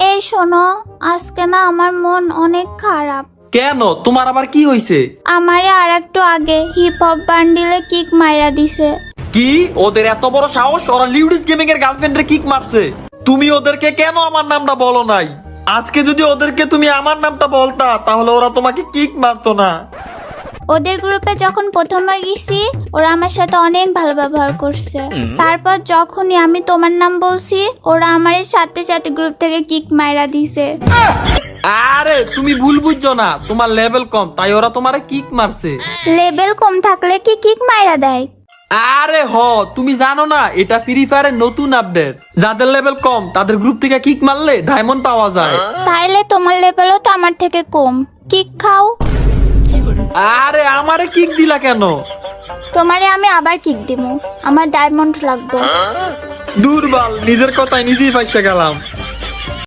এই শোনো, আজকে না আমার মন অনেক খারাপ। কেন, তোমার আবার কি হয়েছে? আমারে আর একটু আগে হিপ হপ বান্ডিলে কিক মাইরা দিছে। কি, ওদের এত বড় সাহস? ওরা লিউডিস গেমিং এর গার্লফ্রেন্ডে কিক মারছে। তুমি ওদেরকে কেন আমার নামটা বলো নাই? আজকে যদি ওদেরকে তুমি আমার নামটা বলতা তাহলে ওরা তোমাকে কিক মারতো না। ওদের গ্রুপে যখন প্রথমে গেছি ওরা আমার সাথে অনেক ভালো ব্যবহার করছে। তারপর যখনই আমি তোমার নাম বলছি ওরা আমার সাথে সাথে গ্রুপ থেকে কিক মাইরা দিছে। আরে তুমি ভুল বুঝছো না, তোমার লেভেল কম তাই ওরা তোমারে কিক মারছে। লেভেল কম থাকলে কি কিক মাইরা দেয়? আরে তুমি জানো না এটা ফ্রি ফায়ারের নতুন আপডেট। যাদের লেভেল কম তাদের গ্রুপ থেকে কিক মারলে ডায়মন্ড পাওয়া যায়। তাইলে তোমার লেভেলও তো আমার থেকে কম, কিক খাও। আরে আমারে কিক দিলা কেন? তোমারে আমি আবার কিক দিব, আমার ডায়মন্ড লাগবে। দুর্বল, নিজের কথায় নিজেই ফাইসে গেলাম।